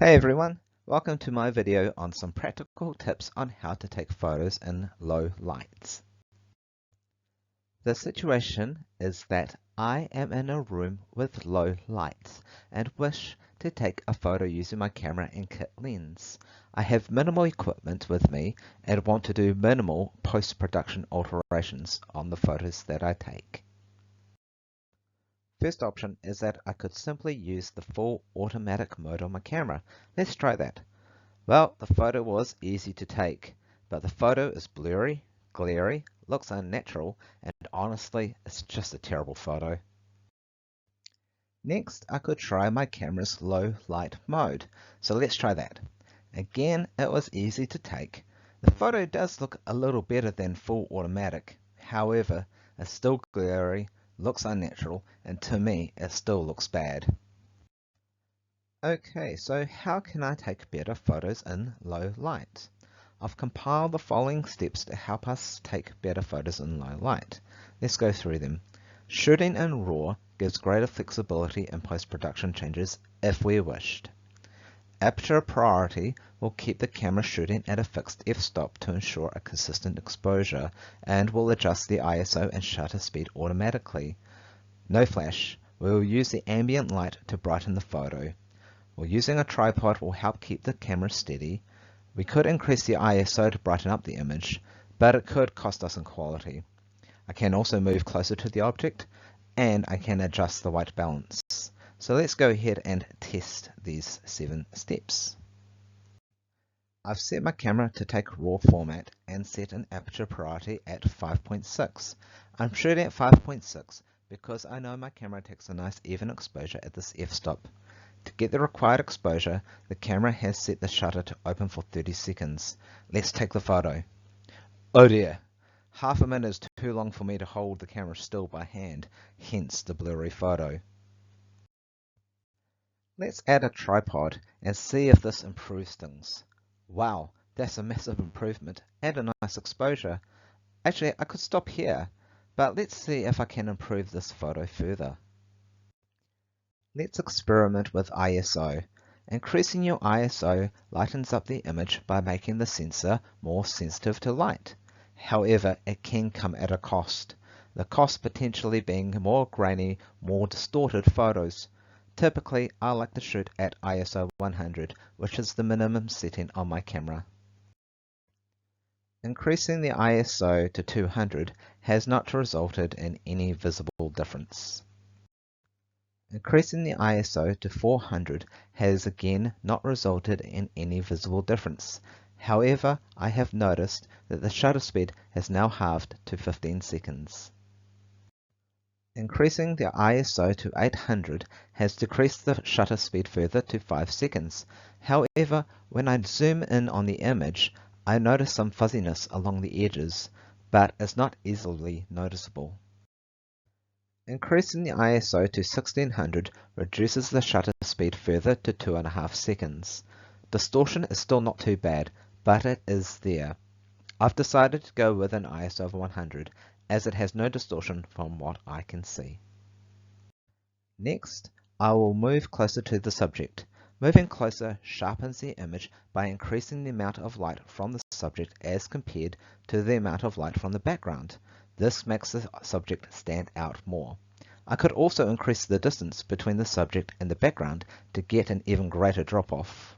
Hey everyone, welcome to my video on some practical tips on how to take photos in low lights. The situation is that I am in a room with low lights and wish to take a photo using my camera and kit lens. I have minimal equipment with me and want to do minimal post-production alterations on the photos that I take. First option is that I could simply use the full automatic mode on my camera. Let's try that. Well, the photo was easy to take, but the photo is blurry, glary, looks unnatural, and honestly, it's just a terrible photo. Next, I could try my camera's low light mode, so let's try that. Again, it was easy to take. The photo does look a little better than full automatic, however, it's still glary, looks unnatural, and to me, it still looks bad. Okay, so how can I take better photos in low light? I've compiled the following steps to help us take better photos in low light. Let's go through them. Shooting in RAW gives greater flexibility in post-production changes if we wished. Aperture priority will keep the camera shooting at a fixed f-stop to ensure a consistent exposure and will adjust the ISO and shutter speed automatically. No flash. We will use the ambient light to brighten the photo. While using a tripod will help keep the camera steady. We could increase the ISO to brighten up the image, but it could cost us in quality. I can also move closer to the object, and I can adjust the white balance. So let's go ahead and test these 7 steps. I've set my camera to take RAW format and set an aperture priority at 5.6. I'm shooting at 5.6 because I know my camera takes a nice even exposure at this f-stop. To get the required exposure, the camera has set the shutter to open for 30 seconds. Let's take the photo. Oh dear, half a minute is too long for me to hold the camera still by hand, hence the blurry photo. Let's add a tripod and see if this improves things. Wow, that's a massive improvement and a nice exposure. Actually, I could stop here, but let's see if I can improve this photo further. Let's experiment with ISO. Increasing your ISO lightens up the image by making the sensor more sensitive to light. However, it can come at a cost. The cost potentially being more grainy, more distorted photos. Typically, I like to shoot at ISO 100, which is the minimum setting on my camera. Increasing the ISO to 200 has not resulted in any visible difference. Increasing the ISO to 400 has again not resulted in any visible difference. However, I have noticed that the shutter speed has now halved to 15 seconds. Increasing the ISO to 800 has decreased the shutter speed further to 5 seconds. However, when I zoom in on the image, I notice some fuzziness along the edges, but it's not easily noticeable. Increasing the ISO to 1600 reduces the shutter speed further to 2.5 seconds. Distortion is still not too bad, but it is there. I've decided to go with an ISO of 100 as it has no distortion from what I can see. Next, I will move closer to the subject. Moving closer sharpens the image by increasing the amount of light from the subject as compared to the amount of light from the background. This makes the subject stand out more. I could also increase the distance between the subject and the background to get an even greater drop-off.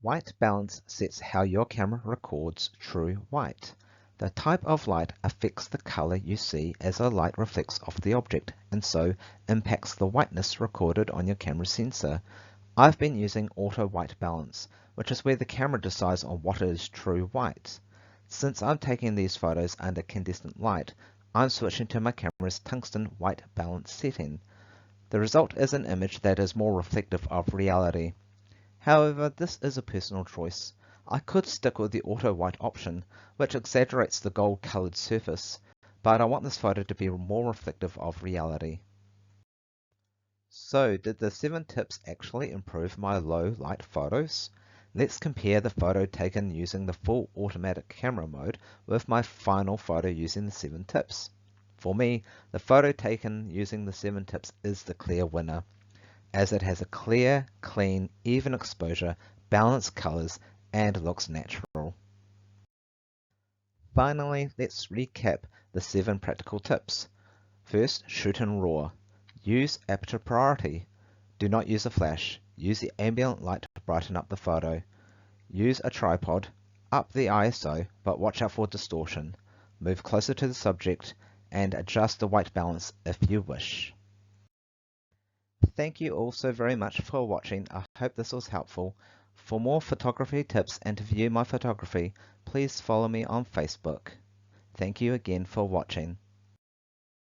White balance sets how your camera records true white. The type of light affects the color you see as the light reflects off the object, and so impacts the whiteness recorded on your camera sensor. I've been using auto white balance, which is where the camera decides on what is true white. Since I'm taking these photos under incandescent light, I'm switching to my camera's tungsten white balance setting. The result is an image that is more reflective of reality. However, this is a personal choice. I could stick with the auto white option, which exaggerates the gold colored surface, but I want this photo to be more reflective of reality. So, did the 7 tips actually improve my low light photos? Let's compare the photo taken using the full automatic camera mode with my final photo using the 7 tips. For me, the photo taken using the 7 tips is the clear winner. as it has a clear, clean, even exposure, balanced colors, and looks natural. Finally, let's recap the 7 practical tips. First, shoot in RAW. Use aperture priority. Do not use a flash. Use the ambient light to brighten up the photo. Use a tripod. Up the ISO, but watch out for distortion. Move closer to the subject and adjust the white balance if you wish. Thank you all so very much for watching. I hope this was helpful. For more photography tips and to view my photography, please follow me on Facebook. Thank you again for watching.